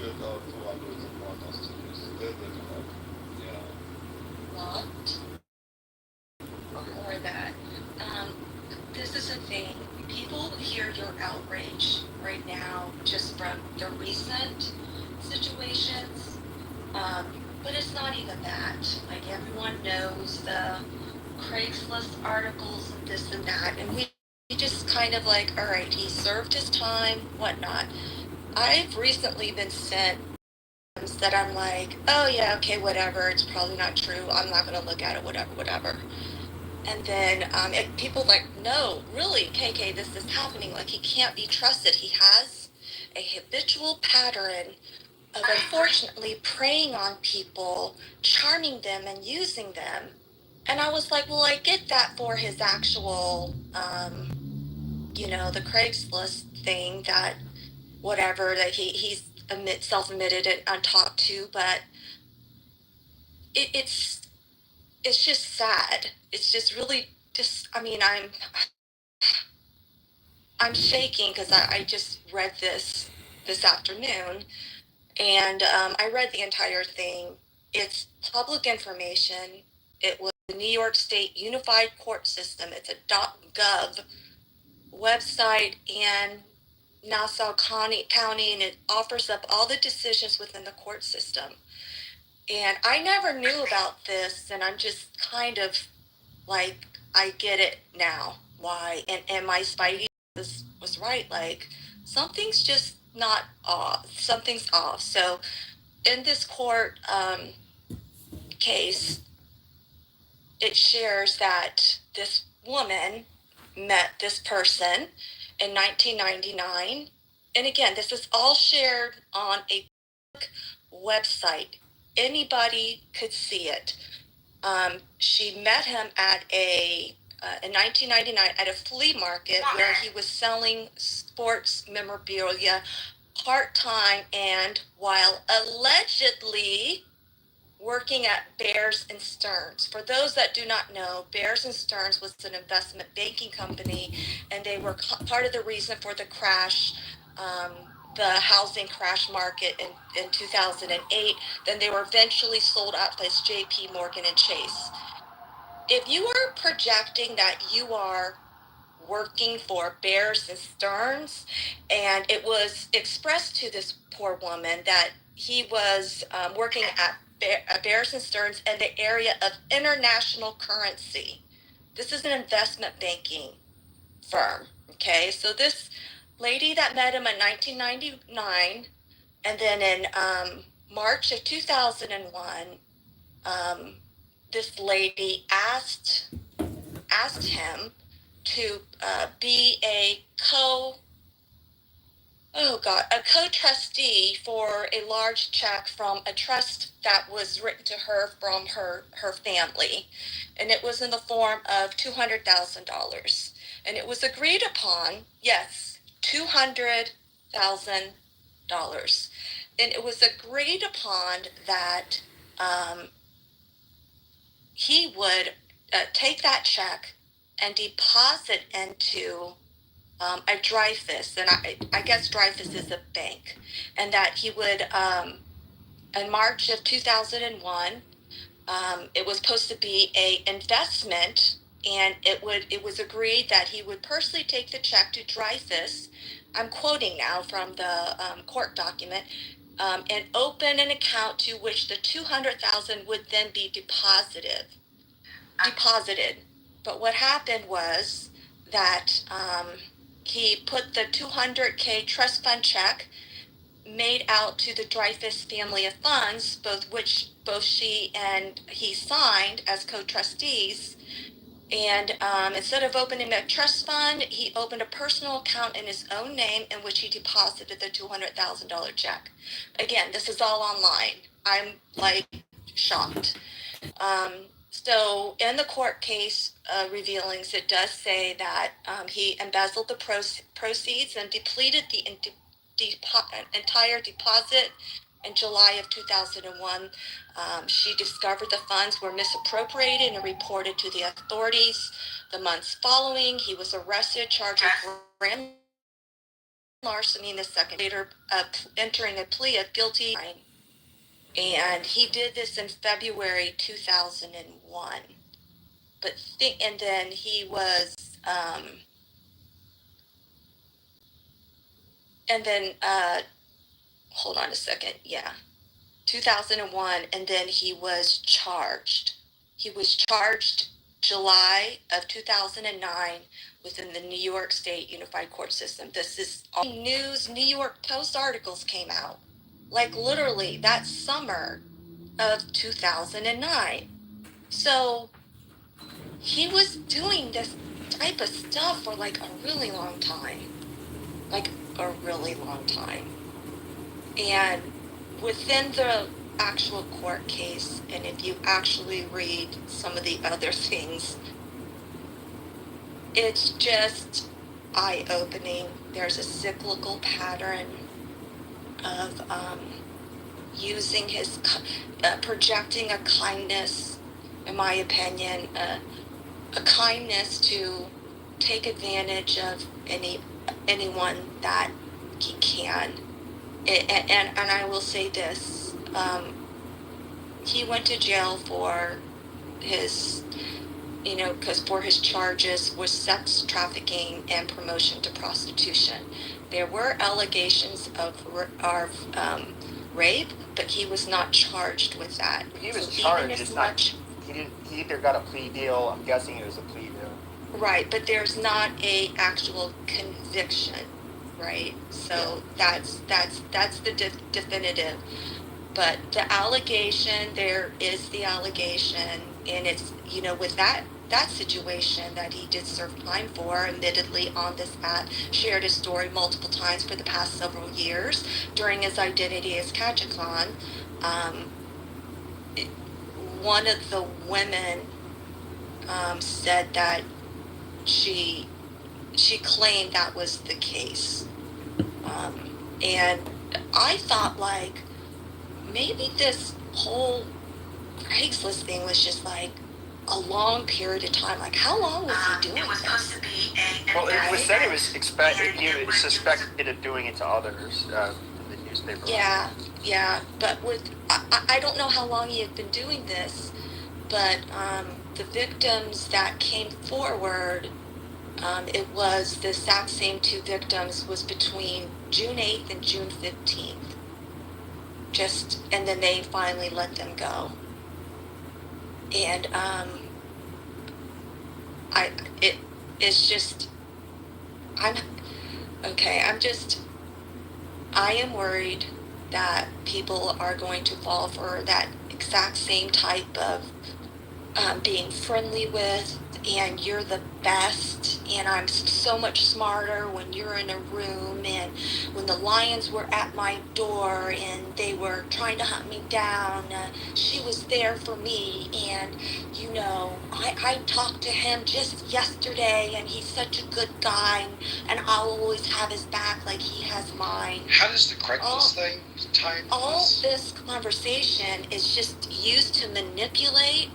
get out to now just from the recent situations. But it's not even that. Like everyone knows the Craigslist articles and this and that, and we just kind of like, all right, he served his time, whatnot. I've recently been sent that I'm like, oh yeah, okay, whatever. It's probably not true. I'm not gonna look at it, whatever. And then people like, no, really, KK, this is happening. Like he can't be trusted. He has a habitual pattern of unfortunately preying on people, charming them, and using them. And I was like, well, I get that for his actual, the Craigslist thing that whatever that he's self-admitted and talked to, but it's just sad. It's just really just. I mean, I'm shaking because I just read this afternoon, and I read the entire thing. It's public information. It was the New York State Unified Court System. It's a .gov website and Nassau County, and it offers up all the decisions within the court system. And I never knew about this, and I'm just kind of like, I get it now. Why? And my spidey was right. Like, something's just not off. Something's off. So, in this court case, it shares that this woman met this person in 1999. And again, this is all shared on a website. Anybody could see it. She met him at in 1999 at a flea market where he was selling sports memorabilia part-time and while allegedly working at Bears and Stearns. For those that do not know, Bears and Stearns was an investment banking company, and they were part of the reason for the crash, the housing crash market in 2008. Then they were eventually sold out as JP Morgan and Chase. If you are projecting that you are working for Bears and Stearns, and it was expressed to this poor woman that he was working at Bears and Stearns in the area of international currency. This is an investment banking firm. Okay, so this lady that met him in 1999, and then in March of 2001, this lady asked him to be a co-trustee for a large check from a trust that was written to her from her family, and it was in the form of $200,000, and it was agreed upon. Yes, $200,000, and it was agreed upon that he would take that check and deposit into a Dreyfus, and I guess Dreyfus is a bank, and that he would, in March of 2001, it was supposed to be a investment, and it was agreed that he would personally take the check to Dreyfus. I'm quoting now from the court document, and open an account to which the 200,000 would then be deposited. But what happened was that he put the 200K trust fund check made out to the Dreyfus family of funds, both she and he signed as co-trustees. And instead of opening a trust fund, he opened a personal account in his own name in which he deposited the $200,000 check. Again, this is all online. I'm like shocked. So in the court case revealings, it does say that he embezzled the proceeds and depleted the entire deposit in July of 2001. She discovered the funds were misappropriated and reported to the authorities. The months following, he was arrested, charged with grand larceny in the second, later entering a plea of guilty. And he did this in February 2001. And then he was and then hold on a second. Yeah, 2001, and then he was charged. He was charged July of 2009 within the New York State Unified Court System. This is all news. New York Post articles came out, like literally that summer of 2009. So he was doing this type of stuff for like a really long time. Like a really long time. And within the actual court case, and if you actually read some of the other things, it's just eye-opening. There's a cyclical pattern of using his, projecting a kindness, in my opinion, a kindness to take advantage of anyone that he can. And I will say this, he went to jail for his, because for his charges was sex trafficking and promotion to prostitution. There were allegations of rape, but he was not charged with that. He was charged, it's not, he either got a plea deal, I'm guessing it was a plea deal. Right, but there's not a actual conviction, right? So that's the definitive. But the allegation, there is the allegation, and it's, with that situation that he did serve time for, admittedly on this app, shared his story multiple times for the past several years during his identity as Kachikhan. One of the women said that she claimed that was the case. And I thought, like, maybe this whole Craigslist thing was just like a long period of time. Like, how long was he doing this? Well, it was said he was suspected of doing it to others in the newspaper. Yeah, but I don't know how long he had been doing this, but the victims that came forward, it was the exact same two victims, was between June 8th and June 15th. And then they finally let them go. And I am worried that people are going to fall for that exact same type of being friendly with, and you're the best, and I'm so much smarter when you're in a room, and when the lions were at my door and they were trying to hunt me down, she was there for me, and I talked to him just yesterday, and he's such a good guy, and I'll always have his back like he has mine. How does the Craigslist thing tie into all this? This conversation is just used to manipulate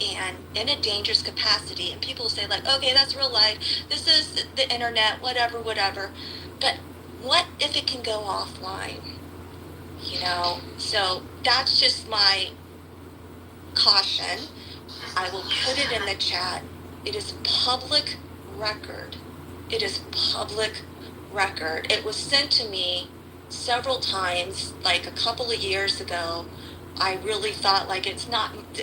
and in a dangerous capacity, and people say like, okay, that's real life, this is the internet, whatever, but what if it can go offline? So that's just my caution. I will put it in the chat. It is public record. It was sent to me several times, like a couple of years ago. I really thought, like, it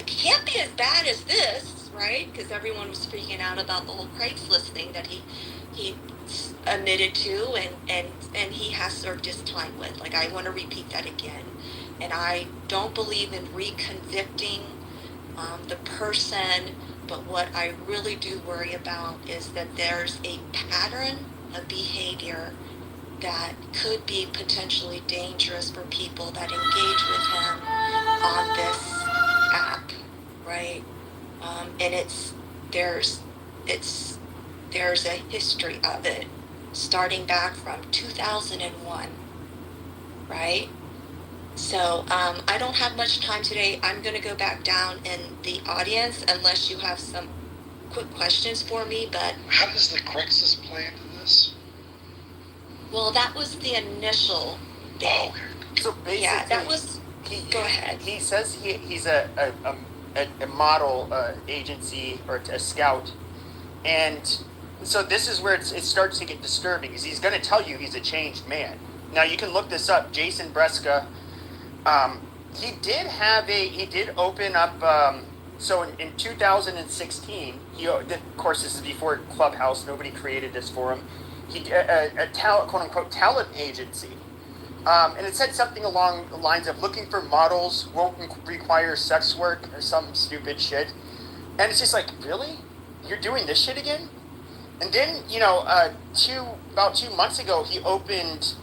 can't be as bad as this, right? Because everyone was freaking out about the whole Craigslist thing that he admitted to, and he has served his time with. Like, I want to repeat that again. And I don't believe in reconvicting the person, but what I really do worry about is that there's a pattern of behavior that could be potentially dangerous for people that engage with him on this app, right? And there's a history of it starting back from 2001, right? So I don't have much time today. I'm going to go back down in the audience unless you have some quick questions for me, but... How does the Craigslist play into this? Well, that was the initial thing. Oh, okay. So basically... Yeah, that was... Go ahead. He says he's a model agency or a scout, and so this is where it starts to get disturbing, because he's going to tell you he's a changed man. Now you can look this up. Jason Breska. He did open up. So in 2016, of course this is before Clubhouse. Nobody created this for him. He a talent, quote unquote, talent agency. And it said something along the lines of looking for models won't require sex work or some stupid shit. And it's just like, really? You're doing this shit again? And then, about 2 months ago, he opened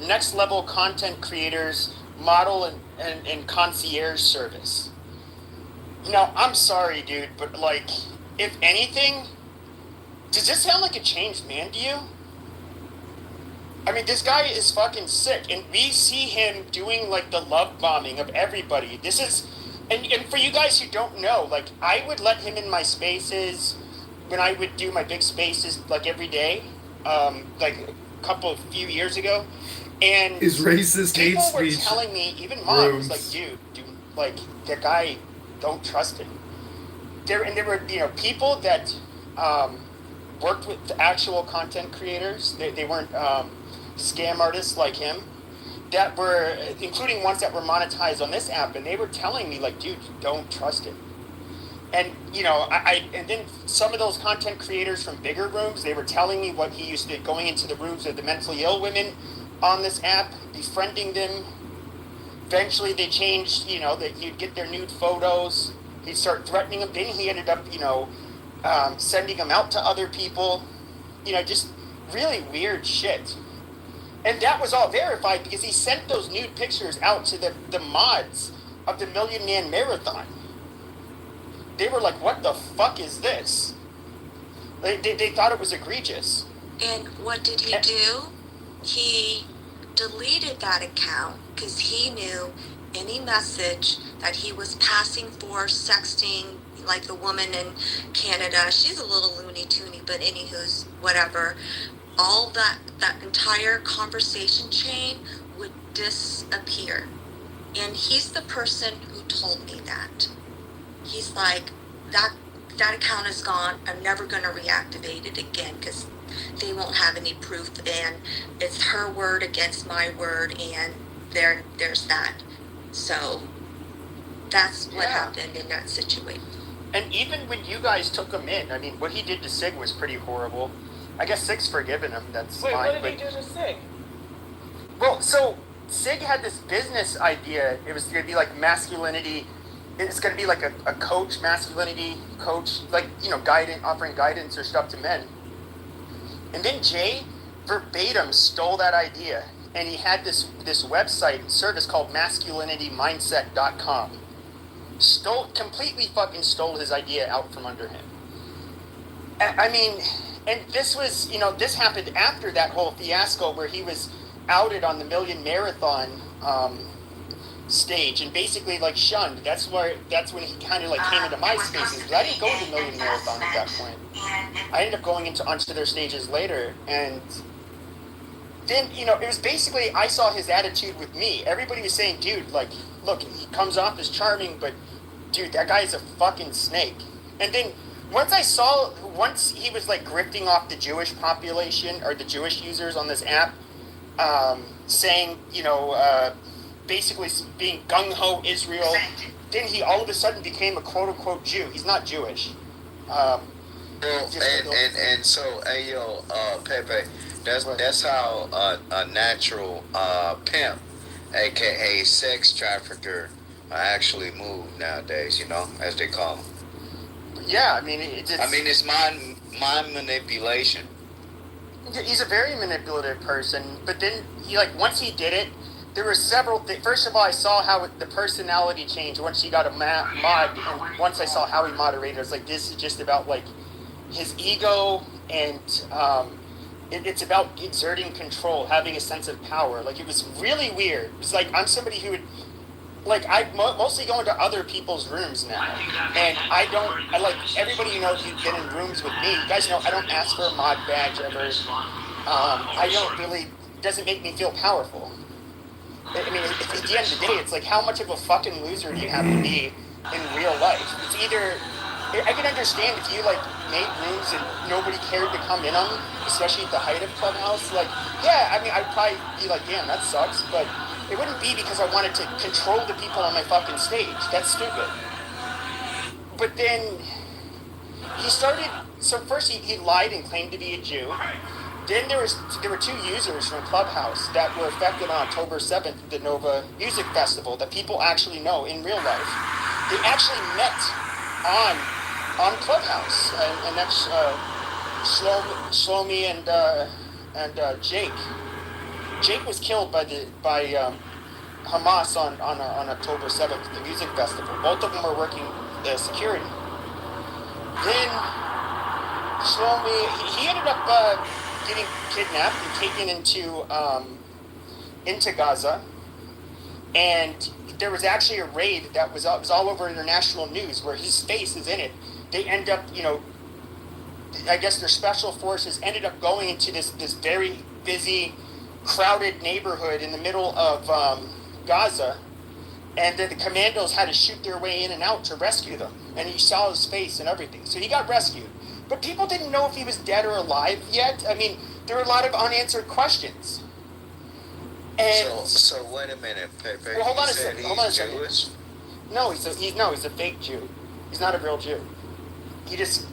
Next Level Content Creators Model and Concierge Service. I'm sorry, dude, but like, if anything, does this sound like a changed man to you? I mean, this guy is fucking sick, and we see him doing like the love bombing of everybody. This is, and for you guys who don't know, like, I would let him in my spaces when I would do my big spaces like every day, like a few years ago, and Is racist hate people were speech telling me, even mom was rooms. like, dude, like, that guy, don't trust him. There were people that worked with actual content creators. They weren't scam artists like him, that were, including ones that were monetized on this app, and they were telling me, like, dude, don't trust it. And and then some of those content creators from bigger rooms, they were telling me what he used to, going into the rooms of the mentally ill women on this app, befriending them. Eventually they changed, that he'd get their nude photos, he'd start threatening them. Then he ended up sending them out to other people, just really weird shit. And that was all verified because he sent those nude pictures out to the mods of the Million Man Marathon. They were like, what the fuck is this? They thought it was egregious. And what did he do? He deleted that account because he knew any message that he was passing for sexting, like the woman in Canada, she's a little loony toony, but anywho's whatever. All that entire conversation chain would disappear. And he's the person who told me that. He's like, that account is gone. I'm never going to reactivate it again because they won't have any proof, and it's her word against my word, and there's that. So that's what happened in that situation. And even when you guys took him in, I mean, what he did to Sig was pretty horrible. I guess Sig's forgiven him, that's fine. What did he do to Sig? Well, so Sig had this business idea. It was going to be like masculinity. It's going to be like a coach, masculinity coach, like, offering guidance or stuff to men. And then Jay verbatim stole that idea, and he had this website service called masculinitymindset.com. Completely fucking stole his idea out from under him. I mean, and this was, this happened after that whole fiasco where he was outed on the Million Marathon stage and basically like shunned. That's when he kind of like came into my spaces, because I didn't go to the Million Marathon at that point. I ended up going onto their stages later, and then it was basically, I saw his attitude with me. Everybody was saying, dude, like, look, he comes off as charming, but dude, that guy is a fucking snake. And then once he was like grifting off the Jewish population or the Jewish users on this app, saying, basically being gung-ho Israel, then he all of a sudden became a quote-unquote Jew. He's not Jewish. So, Pepe, that's how a natural pimp, aka sex trafficker, actually move nowadays, as they call them. Yeah, I mean, it's mind manipulation. He's a very manipulative person, but then once he did it, there were several things. First of all, I saw how the personality changed once he got a mod, and once I saw how he moderated, I was like, this is just about like his ego, and it's about exerting control, having a sense of power. Like, it was really weird. It was like, I'm somebody who would, like, I mostly go into other people's rooms now, and I like, everybody who's been in rooms with me, you guys know I don't ask for a mod badge ever. I don't really, it doesn't make me feel powerful. I mean, at the end of the day, it's like, how much of a fucking loser do you have to be in real life? It's either I can understand if you like made rooms and nobody cared to come in them, especially at the height of Clubhouse. Like, yeah, I mean, I'd probably be like, damn, that sucks. But it wouldn't be because I wanted to control the people on my fucking stage. That's stupid. But then he started. So first he lied and claimed to be a Jew. Then there were 2 users from Clubhouse that were affected on October 7th, the Nova Music Festival, that people actually know in real life. They actually met on Clubhouse, and that's Shlomi and Jake. Jake was killed by Hamas on October 7th, the music festival. Both of them were working security. Then Shlomi, he ended up getting kidnapped and taken into Gaza, and there was actually a raid that was all over international news where his face is in it. They end up, I guess their special forces ended up going into this very busy, crowded neighborhood in the middle of Gaza, and then the commandos had to shoot their way in and out to rescue them, and you saw his face and everything. So he got rescued. But people didn't know if he was dead or alive yet. I mean, there were a lot of unanswered questions. And so wait a minute, Pepe. Well, hold on a second. Jewish? No, he's a fake Jew. He's not a real Jew. He just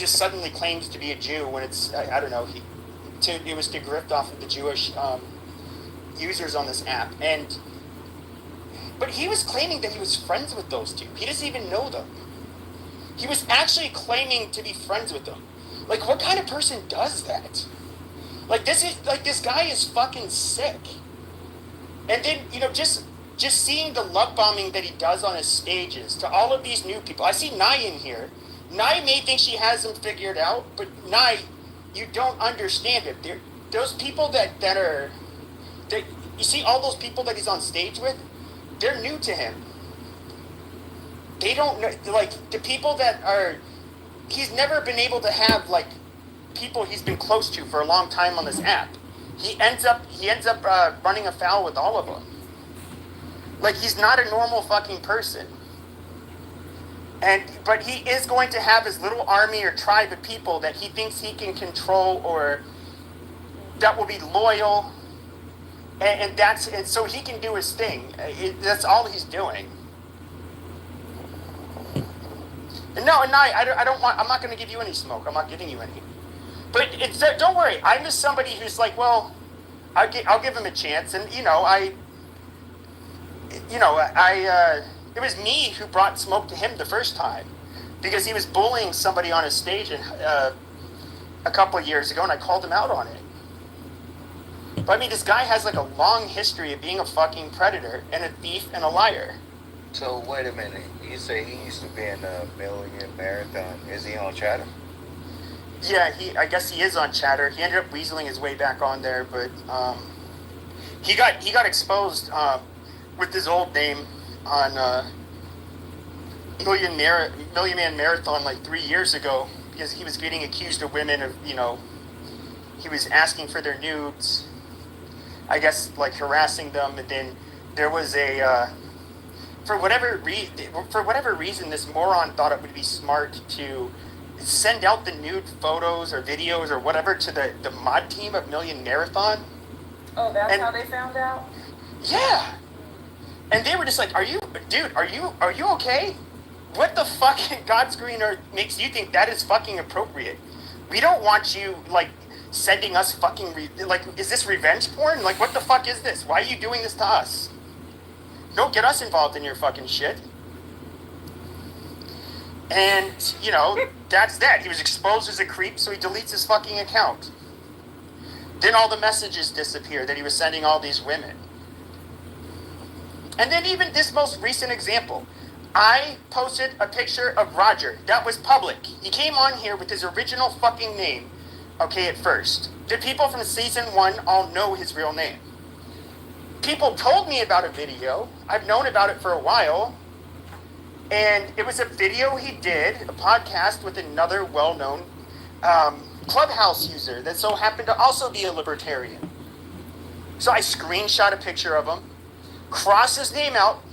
suddenly claims to be a Jew when it's I don't know. It was to grift off of the Jewish users on this app, but he was claiming that he was friends with those 2. He doesn't even know them. He was actually claiming to be friends with them. Like, what kind of person does that? Like, this guy is fucking sick. And then, just seeing the love bombing that he does on his stages to all of these new people. I see Nye in here. Nye may think she has him figured out, but Nye, you don't understand it. Those people that you see all those people that he's on stage with, they're new to him. They don't know, like, the people that are, he's never been able to have, like, people he's been close to for a long time on this app. He ends up running afoul with all of them. Like, he's not a normal fucking person. But he is going to have his little army or tribe of people that he thinks he can control, or that will be loyal, and so he can do his thing. That's all he's doing. And no, and I don't want. I'm not going to give you any smoke. I'm not giving you any. But don't worry. I'm just somebody who's like, well, I'll give him a chance, and it was me who brought smoke to him the first time, because he was bullying somebody on his stage a couple of years ago, and I called him out on it. But I mean, this guy has like a long history of being a fucking predator and a thief and a liar. So wait a minute. You say he used to be in a Million Marathon. Is he on Chatter? Yeah, I guess he is on Chatter. He ended up weaseling his way back on there, but he got exposed with his old name on Million Man Marathon like 3 years ago, because he was getting accused of women of, he was asking for their nudes, I guess, like harassing them, and then there was for whatever reason, this moron thought it would be smart to send out the nude photos or videos or whatever to the mod team of Million Marathon. Oh, that's how they found out? Yeah. And they were just like, are you okay? What the fuck in God's green earth makes you think that is fucking appropriate? We don't want you, like, sending us fucking, is this revenge porn? Like, what the fuck is this? Why are you doing this to us? Don't get us involved in your fucking shit. And, that's that. He was exposed as a creep, so he deletes his fucking account. Then all the messages disappear that he was sending all these women. And then even this most recent example, I posted a picture of Roger. That was public. He came on here with his original fucking name, okay, at first. The people from season 1 all know his real name. People told me about a video. I've known about it for a while. And it was a video he did, a podcast with another well-known Clubhouse user that so happened to also be a libertarian. So I screenshot a picture of him, cross his name out,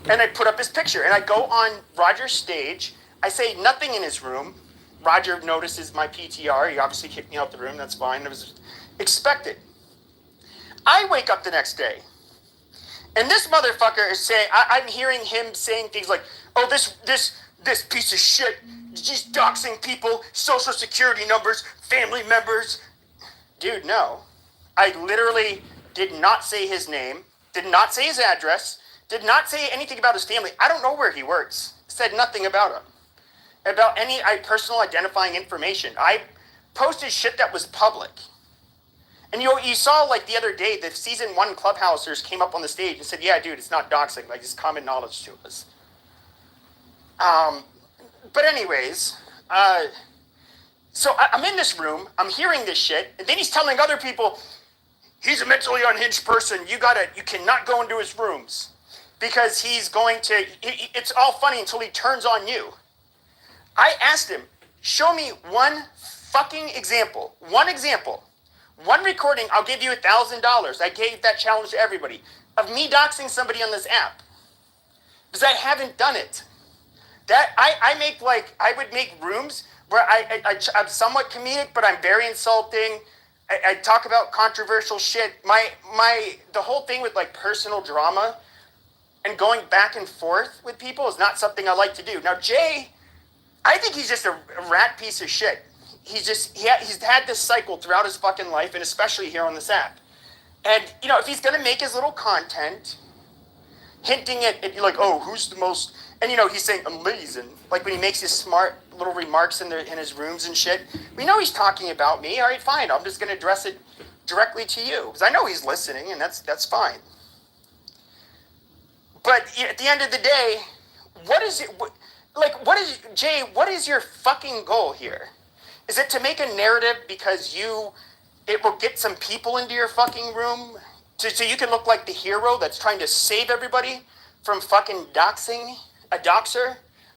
and I put up his picture. And I go on Roger's stage. I say nothing in his room. Roger notices my PTR. He obviously kicked me out the room. That's fine. It was expected. I wake up the next day, and this motherfucker is saying, I'm hearing him saying things like, oh, this piece of shit, he's doxing people, social security numbers, family members. Dude, no. I literally did not say his name, did not say his address, did not say anything about his family. I don't know where he works. Said nothing about him. About any personal identifying information. I posted shit that was public. And you saw like the other day, the season 1 Clubhousers came up on the stage and said, yeah, dude, it's not doxing. Like, it's common knowledge to us. But anyways, so I'm in this room, I'm hearing this shit, and then he's telling other people, he's a mentally unhinged person. You cannot go into his rooms because he's going to, it's all funny until he turns on you. I asked him, show me one fucking example, one recording, I'll give you $1,000. I gave that challenge to everybody of me doxing somebody on this app because I haven't done it. That I would make rooms where I'm somewhat comedic, but I'm very insulting. I talk about controversial shit. The whole thing with like personal drama and going back and forth with people is not something I like to do. Now, Jay, I think he's just a rat piece of shit. He's had this cycle throughout his fucking life, and especially here on this app. And, you know, if he's going to make his little content, hinting at like, oh, who's the most, and, you know, he's saying amazing, like when he makes his smart little remarks in his rooms and shit, we know he's talking about me. All right, fine. I'm just going to address it directly to you, because I know he's listening, and that's fine. But at the end of the day, Jay, what is your fucking goal here? Is it to make a narrative because it will get some people into your fucking room so you can look like the hero that's trying to save everybody from fucking doxing a doxer?